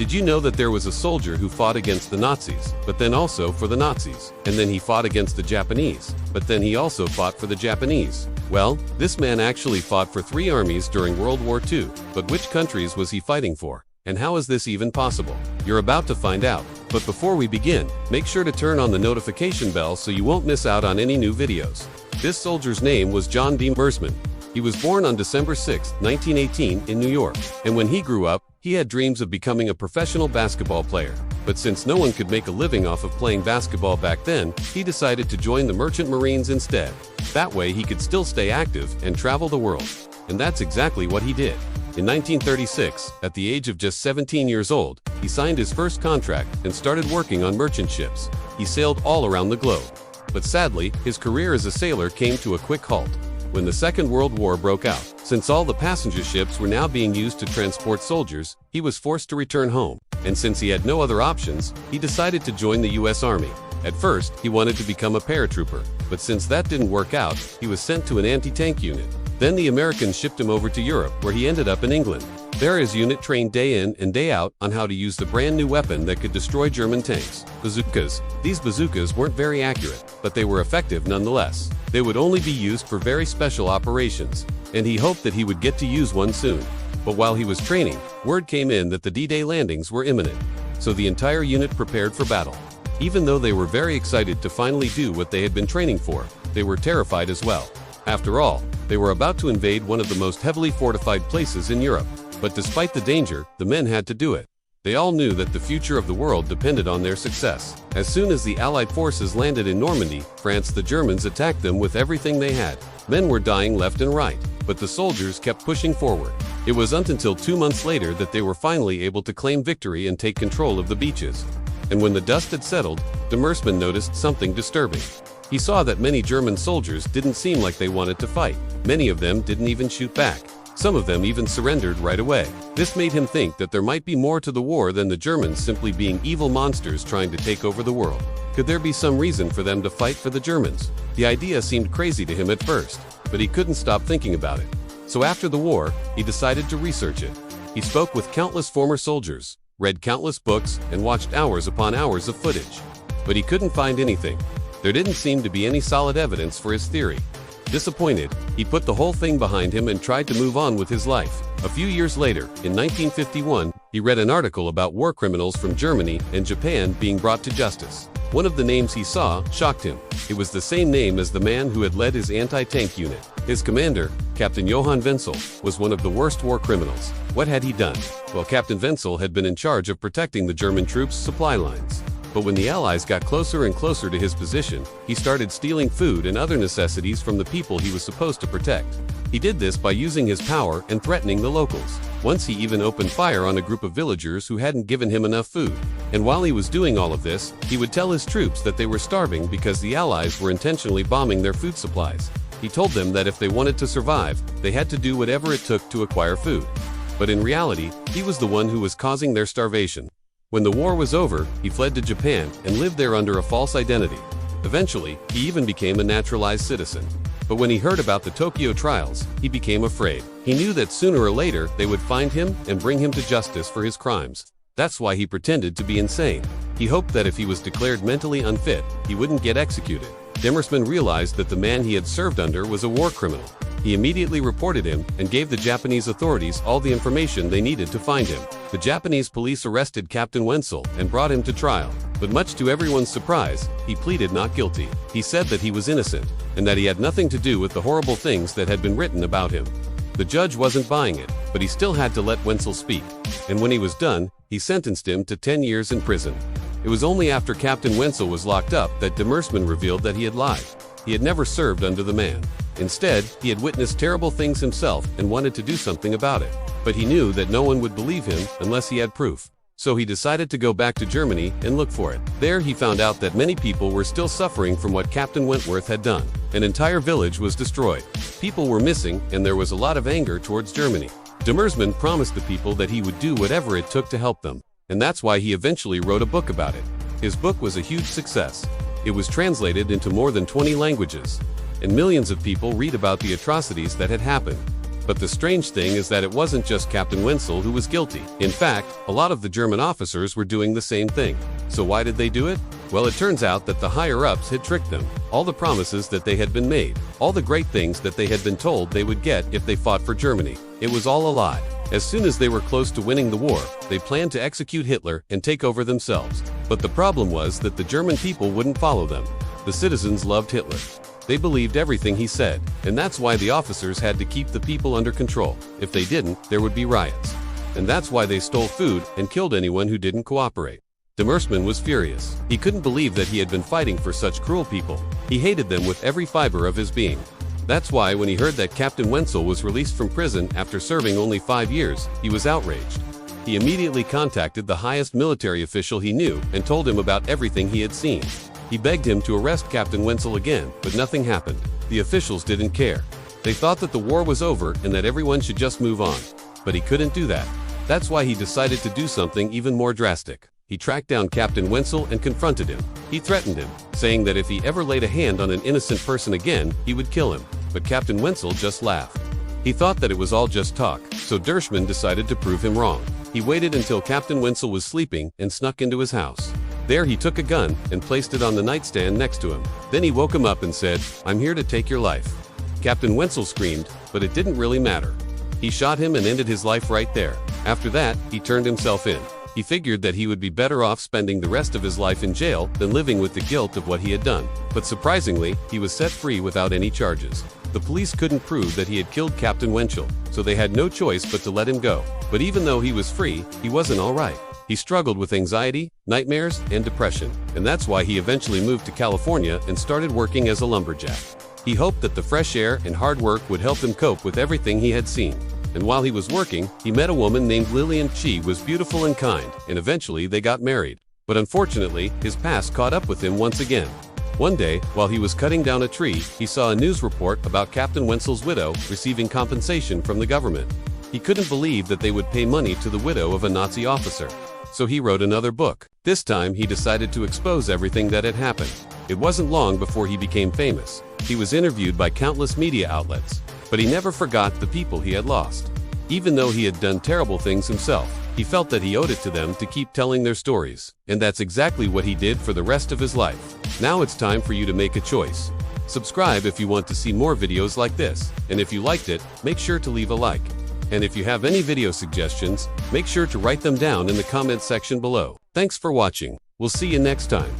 Did you know that there was a soldier who fought against the Nazis, but then also for the Nazis, and then he fought against the Japanese, but then he also fought for the Japanese? Well, this man actually fought for 3 armies during World War II, but which countries was he fighting for? And how is this even possible? You're about to find out. But before we begin, make sure to turn on the notification bell so you won't miss out on any new videos. This soldier's name was John Demersman. He was born on December 6, 1918 in New York, and when he grew up, he had dreams of becoming a professional basketball player. But since no one could make a living off of playing basketball back then, he decided to join the Merchant Marines instead. That way he could still stay active and travel the world. And that's exactly what he did. In 1936, at the age of just 17 years old, he signed his first contract and started working on merchant ships. He sailed all around the globe. But sadly, his career as a sailor came to a quick halt when the Second World War broke out. Since all the passenger ships were now being used to transport soldiers, he was forced to return home. And since he had no other options, he decided to join the U.S. Army. At first, he wanted to become a paratrooper, but since that didn't work out, he was sent to an anti-tank unit. Then the Americans shipped him over to Europe, where he ended up in England. There his unit trained day in and day out on how to use the brand new weapon that could destroy German tanks, bazookas. These bazookas weren't very accurate, but they were effective nonetheless. They would only be used for very special operations, and he hoped that he would get to use one soon. But while he was training, word came in that the D-Day landings were imminent, so the entire unit prepared for battle. Even though they were very excited to finally do what they had been training for, they were terrified as well. After all, they were about to invade one of the most heavily fortified places in Europe. But despite the danger, the men had to do it. They all knew that the future of the world depended on their success. As soon as the Allied forces landed in Normandy, France, the Germans attacked them with everything they had. Men were dying left and right, but the soldiers kept pushing forward. It wasn't until 2 months later that they were finally able to claim victory and take control of the beaches. And when the dust had settled, Demersman noticed something disturbing. He saw that many German soldiers didn't seem like they wanted to fight. Many of them didn't even shoot back. Some of them even surrendered right away. This made him think that there might be more to the war than the Germans simply being evil monsters trying to take over the world. Could there be some reason for them to fight for the Germans? The idea seemed crazy to him at first, but he couldn't stop thinking about it. So after the war, he decided to research it. He spoke with countless former soldiers, read countless books, and watched hours upon hours of footage. But he couldn't find anything. There didn't seem to be any solid evidence for his theory. Disappointed, he put the whole thing behind him and tried to move on with his life. A few years later, in 1951, he read an article about war criminals from Germany and Japan being brought to justice. One of the names he saw shocked him. It was the same name as the man who had led his anti-tank unit. His commander, Captain Johann Wenzel, was one of the worst war criminals. What had he done? Well, Captain Wenzel had been in charge of protecting the German troops' supply lines. But when the Allies got closer and closer to his position, he started stealing food and other necessities from the people he was supposed to protect. He did this by using his power and threatening the locals. Once he even opened fire on a group of villagers who hadn't given him enough food. And while he was doing all of this, he would tell his troops that they were starving because the Allies were intentionally bombing their food supplies. He told them that if they wanted to survive, they had to do whatever it took to acquire food. But in reality, he was the one who was causing their starvation. When the war was over, he fled to Japan and lived there under a false identity. Eventually, he even became a naturalized citizen. But when he heard about the Tokyo trials, he became afraid. He knew that sooner or later they would find him and bring him to justice for his crimes. That's why he pretended to be insane. He hoped that if he was declared mentally unfit, he wouldn't get executed. Demersman realized that the man he had served under was a war criminal. He immediately reported him and gave the Japanese authorities all the information they needed to find him. The Japanese police arrested Captain Wenzel and brought him to trial. But much to everyone's surprise, he pleaded not guilty. He said that he was innocent and that he had nothing to do with the horrible things that had been written about him. The judge wasn't buying it, but he still had to let Wenzel speak. And when he was done, he sentenced him to 10 years in prison. It was only after Captain Wenzel was locked up that Demersman revealed that he had lied. He had never served under the man. Instead, he had witnessed terrible things himself and wanted to do something about it. But he knew that no one would believe him unless he had proof. So he decided to go back to Germany and look for it. There he found out that many people were still suffering from what Captain Wentworth had done. An entire village was destroyed. People were missing and there was a lot of anger towards Germany. Demersman promised the people that he would do whatever it took to help them. And that's why he eventually wrote a book about it. His book was a huge success. It was translated into more than 20 languages. And millions of people read about the atrocities that had happened. But the strange thing is that it wasn't just Captain Wenzel who was guilty. In fact, a lot of the German officers were doing the same thing. So why did they do it? Well, it turns out that the higher-ups had tricked them. All the promises that they had been made, all the great things that they had been told they would get if they fought for Germany, it was all a lie. As soon as they were close to winning the war, they planned to execute Hitler and take over themselves. But the problem was that the German people wouldn't follow them. The citizens loved Hitler. They believed everything he said, and that's why the officers had to keep the people under control. If they didn't, there would be riots. And that's why they stole food and killed anyone who didn't cooperate. De Mersman was furious. He couldn't believe that he had been fighting for such cruel people. He hated them with every fiber of his being. That's why when he heard that Captain Wenzel was released from prison after serving only 5 years, he was outraged. He immediately contacted the highest military official he knew and told him about everything he had seen. He begged him to arrest Captain Wenzel again, but nothing happened. The officials didn't care. They thought that the war was over and that everyone should just move on. But he couldn't do that. That's why he decided to do something even more drastic. He tracked down Captain Wenzel and confronted him. He threatened him, saying that if he ever laid a hand on an innocent person again, he would kill him. But Captain Wenzel just laughed. He thought that it was all just talk, so Dershman decided to prove him wrong. He waited until Captain Wenzel was sleeping and snuck into his house. There he took a gun and placed it on the nightstand next to him. Then he woke him up and said, "I'm here to take your life." Captain Wenzel screamed, but it didn't really matter. He shot him and ended his life right there. After that, he turned himself in. He figured that he would be better off spending the rest of his life in jail than living with the guilt of what he had done. But surprisingly, he was set free without any charges. The police couldn't prove that he had killed Captain Wenzel, so they had no choice but to let him go. But even though he was free, he wasn't all right. He struggled with anxiety, nightmares, and depression, and that's why he eventually moved to California and started working as a lumberjack. He hoped that the fresh air and hard work would help him cope with everything he had seen. And while he was working, he met a woman named Lillian. She was beautiful and kind, and eventually they got married. But unfortunately, his past caught up with him once again. One day, while he was cutting down a tree, he saw a news report about Captain Wenzel's widow receiving compensation from the government. He couldn't believe that they would pay money to the widow of a Nazi officer. So he wrote another book. This time, he decided to expose everything that had happened. It wasn't long before he became famous. He was interviewed by countless media outlets. But he never forgot the people he had lost. Even though he had done terrible things himself, he felt that he owed it to them to keep telling their stories. And that's exactly what he did for the rest of his life. Now it's time for you to make a choice. Subscribe if you want to see more videos like this. And if you liked it, make sure to leave a like. And if you have any video suggestions, make sure to write them down in the comment section below. Thanks for watching. We'll see you next time.